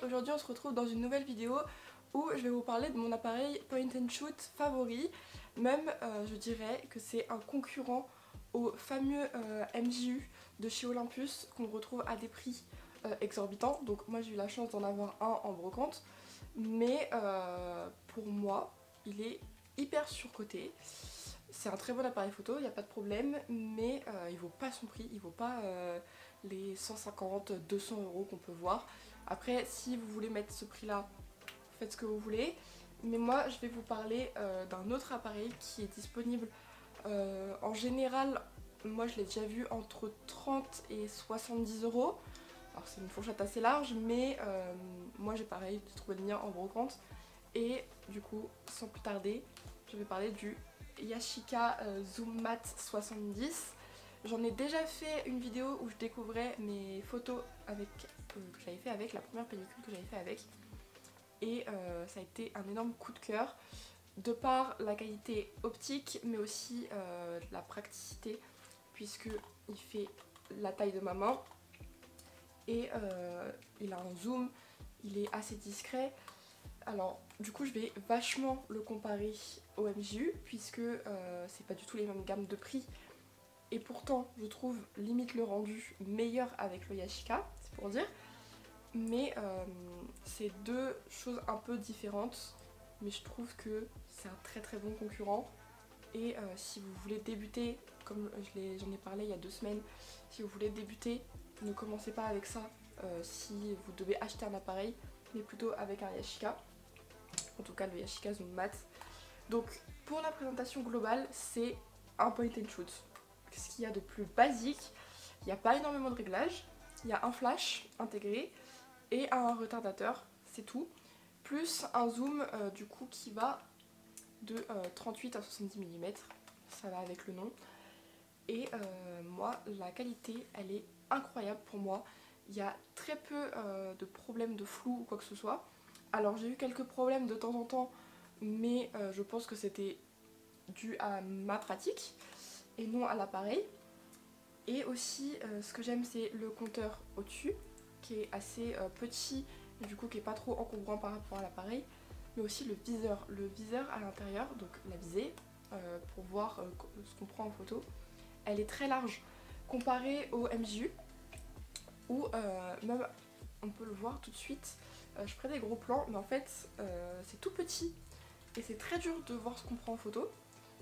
aujourd'hui on se retrouve dans une nouvelle vidéo où je vais vous parler de mon appareil point and shoot favori. Même je dirais que c'est un concurrent au fameux MJU de chez Olympus qu'on retrouve à des prix exorbitants. Donc moi j'ai eu la chance d'en avoir un en brocante, mais pour moi il est hyper surcoté. C'est un très bon appareil photo, il n'y a pas de problème, mais il vaut pas son prix, il vaut pas les 150, 200 € qu'on peut voir. Après, si vous voulez mettre ce prix là, faites ce que vous voulez. Mais moi, je vais vous parler d'un autre appareil qui est disponible en général. Moi, je l'ai déjà vu entre 30 et 70 €. Alors, c'est une fourchette assez large, mais moi, j'ai pareil, j'ai trouvé le mien en brocante. Et du coup, sans plus tarder, je vais parler du Yashica Zoom Matte 70. J'en ai déjà fait une vidéo où je découvrais mes photos avec, que j'avais fait avec, la première pellicule que j'avais fait avec. Et ça a été un énorme coup de cœur, de par la qualité optique, mais aussi la praticité, puisque il fait la taille de ma main. Et il a un zoom, il est assez discret. Alors du coup je vais vachement le comparer au MJU puisque c'est pas du tout les mêmes gammes de prix, et pourtant je trouve limite le rendu meilleur avec le Yashica, c'est pour dire. Mais c'est deux choses un peu différentes, mais je trouve que c'est un très très bon concurrent. Et si vous voulez débuter, comme j'en ai parlé il y a 2 semaines, si vous voulez débuter, ne commencez pas avec ça si vous devez acheter un appareil, mais plutôt avec un Yashica. En tout cas le Yashica Zoom Matte. Donc pour la présentation globale, c'est un point and shoot. Ce qu'il y a de plus basique, il n'y a pas énormément de réglages, il y a un flash intégré et un retardateur, c'est tout. Plus un zoom du coup qui va de 38 à 70 mm, ça va avec le nom. Et moi la qualité elle est incroyable pour moi. Il y a très peu de problèmes de flou ou quoi que ce soit. Alors j'ai eu quelques problèmes de temps en temps, mais je pense que c'était dû à ma pratique et non à l'appareil. Et aussi ce que j'aime, c'est le compteur au-dessus qui est assez petit et du coup qui est pas trop encombrant par rapport à l'appareil, mais aussi le viseur à l'intérieur, donc la visée pour voir ce qu'on prend en photo. Elle est très large comparée au MJU où même on peut le voir tout de suite. Je ferai des gros plans, mais en fait c'est tout petit et c'est très dur de voir ce qu'on prend en photo.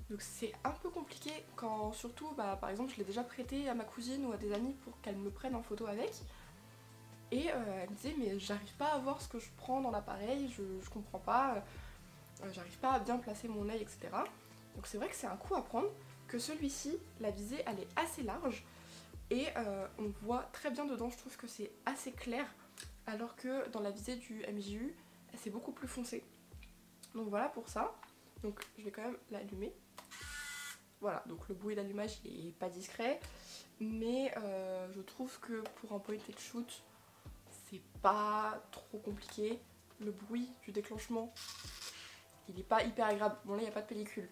Donc c'est un peu compliqué quand, surtout par exemple je l'ai déjà prêté à ma cousine ou à des amis pour qu'elle me prenne en photo avec. Et elle me disait mais j'arrive pas à voir ce que je prends dans l'appareil, je comprends pas, j'arrive pas à bien placer mon œil, etc. Donc c'est vrai que c'est un coup à prendre, que celui-ci, la visée elle est assez large et on voit très bien dedans, je trouve que c'est assez clair, alors que dans la visée du MJU, c'est beaucoup plus foncé. Donc voilà pour ça. Donc je vais quand même l'allumer. Voilà, donc le bruit d'allumage il est pas discret, mais je trouve que pour un point and shoot, c'est pas trop compliqué. Le bruit du déclenchement, il est pas hyper agréable. Bon là il n'y a pas de pellicule,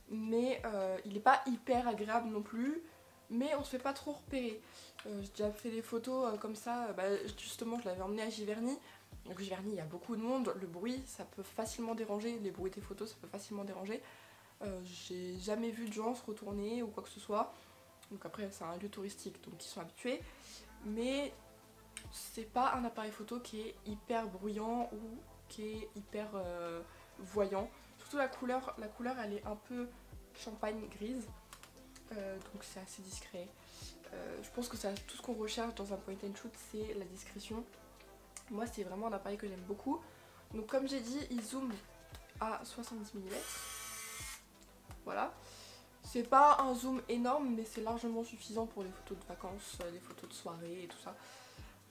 mais il est pas hyper agréable non plus. Mais on se fait pas trop repérer. J'ai déjà fait des photos comme ça, justement je l'avais emmené à Giverny. Donc Giverny il y a beaucoup de monde, le bruit ça peut facilement déranger, les bruits des photos ça peut facilement déranger. J'ai jamais vu de gens se retourner ou quoi que ce soit. Donc après c'est un lieu touristique donc ils sont habitués. Mais c'est pas un appareil photo qui est hyper bruyant ou qui est hyper voyant. Surtout la couleur elle est un peu champagne grise. Donc c'est assez discret. Je pense que c'est tout ce qu'on recherche dans un point and shoot, c'est la discrétion. Moi c'est vraiment un appareil que j'aime beaucoup. Donc comme j'ai dit, il zoome à 70 mm. Voilà. C'est pas un zoom énorme, mais c'est largement suffisant pour les photos de vacances, les photos de soirée et tout ça.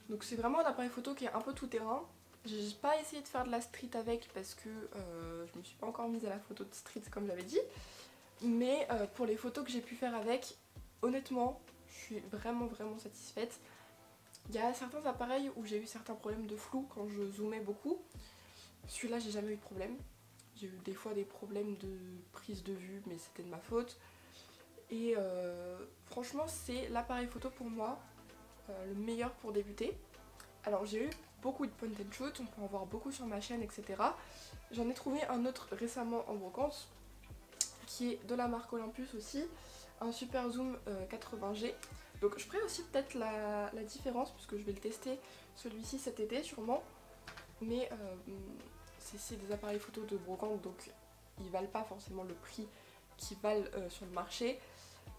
Donc c'est vraiment un appareil photo qui est un peu tout terrain. J'ai pas essayé de faire de la street avec parce que je me suis pas encore mise à la photo de street comme j'avais dit. Mais pour les photos que j'ai pu faire avec, honnêtement, je suis vraiment satisfaite. Il y a certains appareils où j'ai eu certains problèmes de flou quand je zoomais beaucoup. Celui-là, j'ai jamais eu de problème. J'ai eu des fois des problèmes de prise de vue, mais c'était de ma faute. Et franchement, c'est l'appareil photo pour moi le meilleur pour débuter. Alors j'ai eu beaucoup de point and shoot, on peut en voir beaucoup sur ma chaîne, etc. J'en ai trouvé un autre récemment en brocante qui est de la marque Olympus aussi, un super zoom 80G. Donc je ferai aussi peut-être la différence puisque je vais le tester celui-ci cet été sûrement. Mais c'est des appareils photo de brocante, donc ils valent pas forcément le prix qu'ils valent sur le marché.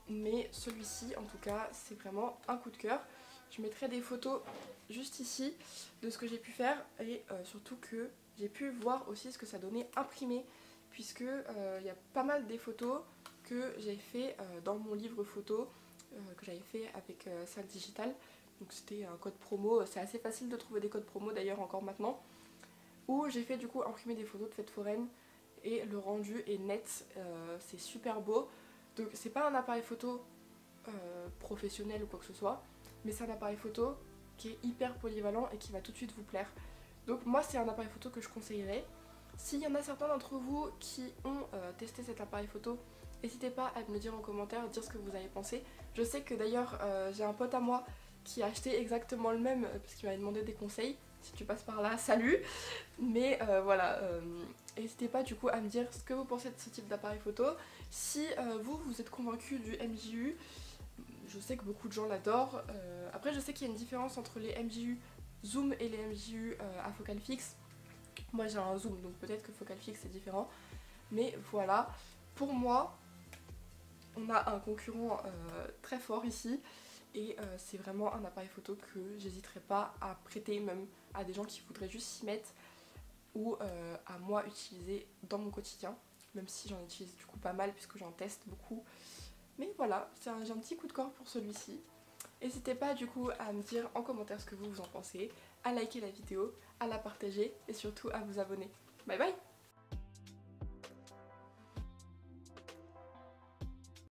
Mais celui-ci en tout cas c'est vraiment un coup de cœur. Je mettrai des photos juste ici de ce que j'ai pu faire et surtout que j'ai pu voir aussi ce que ça donnait imprimé, puisque il y a pas mal des photos que j'ai fait dans mon livre photo que j'avais fait avec Salle Digital. Donc c'était un code promo, c'est assez facile de trouver des codes promo d'ailleurs encore maintenant, où j'ai fait du coup imprimer des photos de fêtes foraines et le rendu est net, c'est super beau. Donc c'est pas un appareil photo professionnel ou quoi que ce soit, mais c'est un appareil photo qui est hyper polyvalent et qui va tout de suite vous plaire. Donc moi c'est un appareil photo que je conseillerais. S'il y en a certains d'entre vous qui ont testé cet appareil photo, n'hésitez pas à me le dire en commentaire, dire ce que vous avez pensé. Je sais que d'ailleurs j'ai un pote à moi qui a acheté exactement le même parce qu'il m'avait demandé des conseils. Si tu passes par là, salut. Mais voilà, n'hésitez pas du coup à me dire ce que vous pensez de ce type d'appareil photo. Si vous êtes convaincu du MJU, je sais que beaucoup de gens l'adorent. Après je sais qu'il y a une différence entre les MJU zoom et les MJU à focale fixe. Moi j'ai un zoom donc peut-être que focale fixe c'est différent. Mais voilà, pour moi on a un concurrent très fort ici. Et c'est vraiment un appareil photo que j'hésiterai pas à prêter même à des gens qui voudraient juste s'y mettre ou à moi utiliser dans mon quotidien, même si j'en utilise du coup pas mal puisque j'en teste beaucoup. Mais voilà, j'ai un petit coup de cœur pour celui-ci. N'hésitez pas du coup à me dire en commentaire ce que vous en pensez, à liker la vidéo, à la partager et surtout à vous abonner. Bye bye!